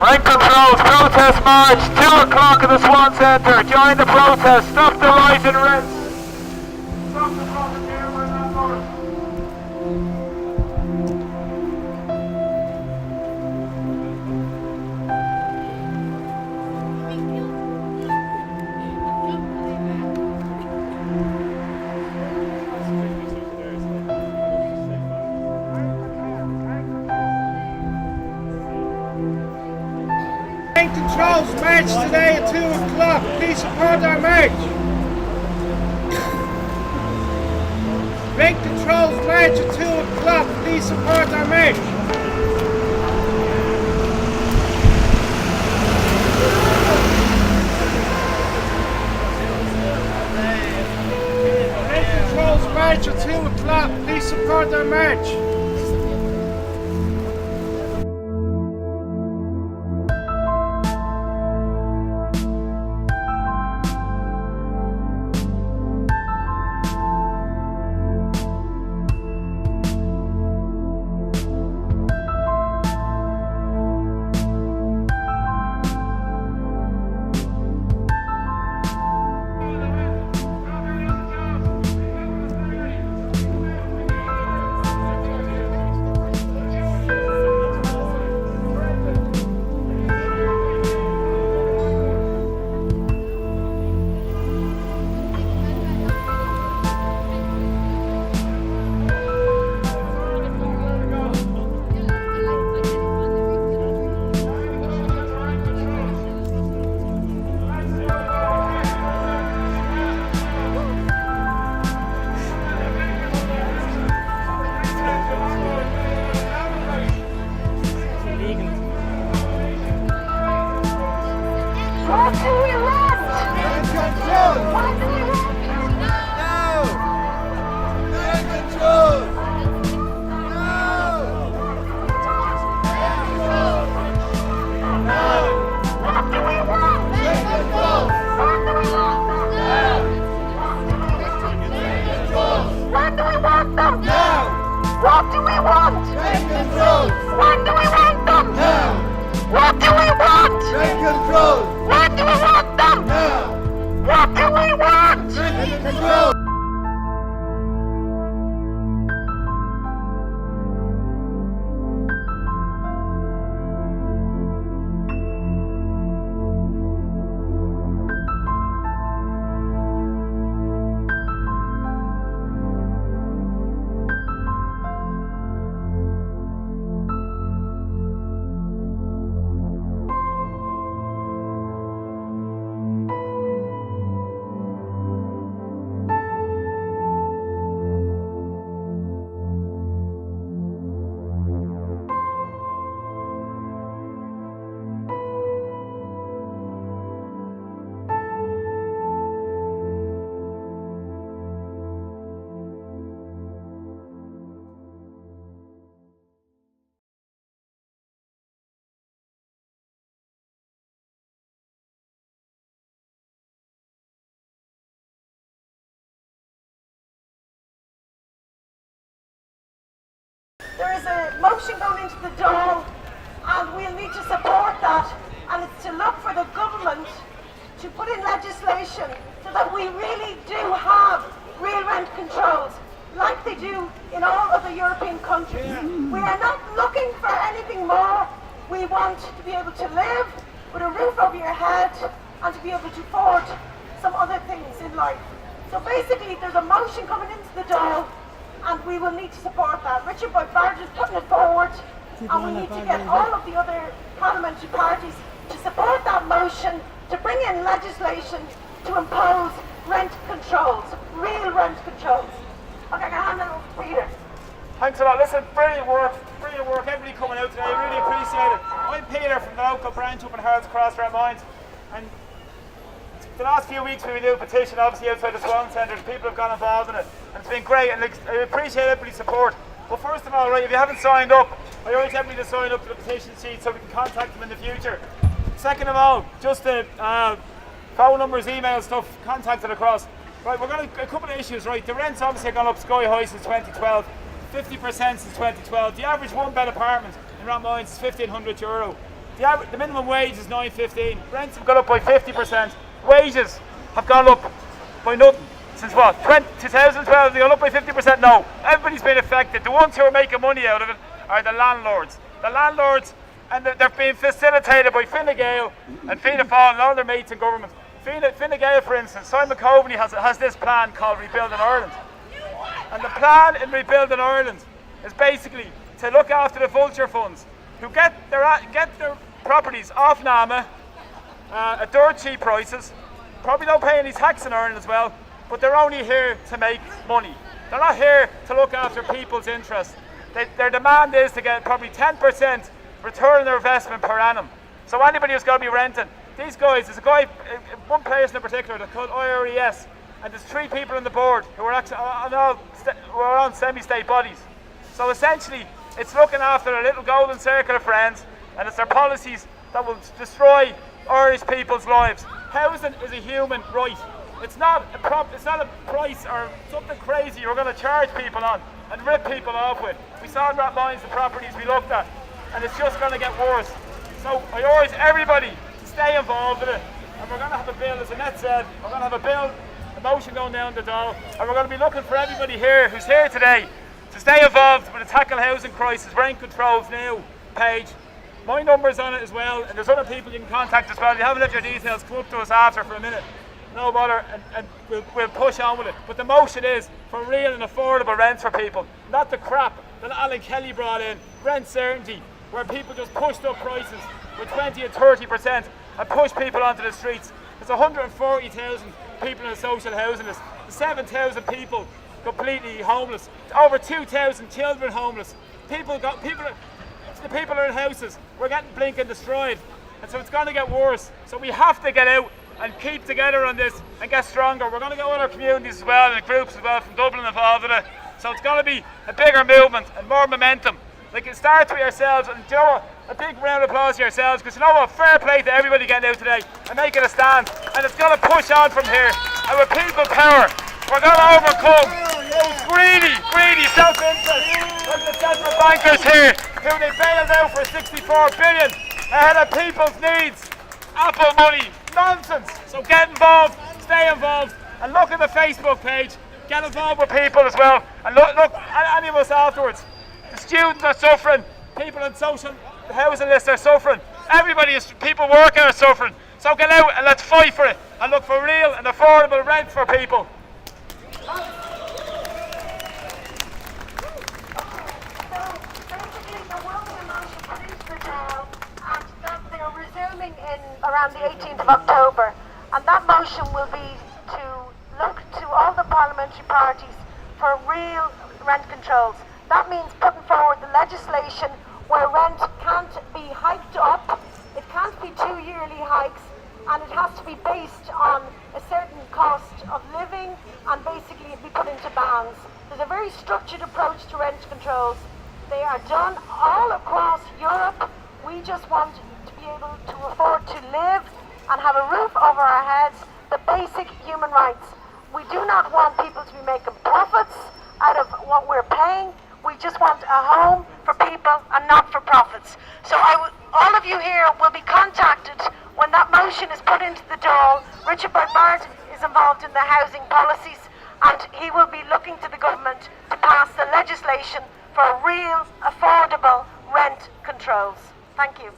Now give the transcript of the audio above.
Rent controls, protest march, 2 o'clock at the Swan Centre. Join the protest, stop the rise in rents. Stop the profiteer by landlords. Rent controls march today at 2 o'clock. Please support our march. Rent controls march at 2 o'clock. Please support our march. Rent controls march at 2 o'clock. Please support our march. What do we want? Rent control! When do we want them? Now! What do we want? Rent control! When do we want them? Now! What do we want? Rent control! There is a motion going into the Dáil, and we'll need to support that, and it's to look for the government to put in legislation so that we really do have real rent controls like they do in all other European countries. We are not looking for anything more. We want to be able to live with a roof over your head and to be able to afford some other things in life. So basically there's a motion coming into the Dáil, and we will need to support that. Richard Boyd Barrett is putting it forward, and we need to get all of the other parliamentary parties to support that motion to bring in legislation to impose rent controls, real rent controls. Okay, I can hand it over to Peter. Thanks a lot. Listen, brilliant work, everybody coming out today, really appreciate it. I'm Peter from the local branch up in Harold's Cross, Mines, and the last few weeks we've been doing a petition obviously outside the Swan Centre, and people have got involved in it, and it's been great, and I appreciate everybody's support. But first of all, right, if you haven't signed up, I urge everybody to sign up to the petition sheet so we can contact them in the future. Second of all, just the phone numbers, email stuff, contact it across. Right, we're going to a couple of issues, right? The rents obviously have gone up sky high since 2012, 50% since 2012. The average one bed apartment in Mines is €1,500. The minimum wage is $9.15. Rents have gone up by 50%. Wages have gone up by nothing. Since what? 2012, they gone up by 50%? No. Everybody's been affected. The ones who are making money out of it are the landlords. The landlords, and they're being facilitated by Fine Gael and Fianna Fáil and all their mates in government. Fine Gael, for instance, Simon Coveney has this plan called Rebuilding Ireland. And the plan in Rebuilding Ireland is basically to look after the vulture funds who get their properties off NAMA at dirt cheap prices, probably don't pay any tax in Ireland as well, but they're only here to make money. They're not here to look after people's interests. Their demand is to get probably 10% return on their investment per annum. So anybody who's going to be renting, these guys, there's a guy, one person in particular, they're called IRES, and there's 3 people on the board who are actually on semi-state bodies. So essentially, it's looking after a little golden circle of friends, and it's their policies that will destroy Irish people's lives. Housing is a human right. It's not a price or something crazy you're going to charge people on and rip people off with. We saw in Rathmines the properties we looked at, and it's just going to get worse. So I urge everybody to stay involved in it, and we're going to have a bill, as Annette said, we're going to have a motion going down the door, and we're going to be looking for everybody here who's here today to stay involved with the Tackle Housing Crisis Rent Controls Now page. My number's on it as well, and there's other people you can contact as well. If you haven't left your details, come up to us after for a minute. No bother, and we'll push on with it. But the motion is for real and affordable rents for people, not the crap that Alan Kelly brought in, rent certainty, where people just pushed up prices with 20 and 30% and pushed people onto the streets. There's 140,000 people in the social housing list, 7,000 people completely homeless, over 2,000 children homeless. The people are in houses. We're getting blinking destroyed, and so it's going to get worse. So we have to get out and keep together on this and get stronger. We're going to get other communities as well and groups as well from Dublin involved in it. So it's going to be a bigger movement and more momentum. Like, it starts with yourselves, and you know what? A big round of applause to yourselves, because you know what? Fair play to everybody getting out today and making a stand. And it's going to push on from here. And with people power, we're going to overcome those greedy self-interest. Look at the central bankers here, who they bailed out for 64 billion ahead of people's needs. Apple money, nonsense. So get involved, stay involved, and look at the Facebook page. Get involved with people as well, and look any of us afterwards. The students are suffering, people on social housing lists are suffering, people working are suffering. So get out and let's fight for it, and look for real and affordable rent for people. In around the 18th of October, and that motion will be to look to all the parliamentary parties for real rent controls. That means putting forward the legislation where rent can't be hiked up, it can't be 2 yearly hikes, and it has to be based on a certain cost of living, and basically be put into bands. There's a very structured approach to rent controls. They are done all across Europe. We just want to be able to afford to live and have a roof over our heads, the basic human rights. We do not want people to be making profits out of what we're paying. We just want a home for people and not for profits. So all of you here will be contacted when that motion is put into the Dáil. Richard Bart is involved in the housing policies, and he will be looking to the government to pass the legislation for real, affordable rent controls. Thank you.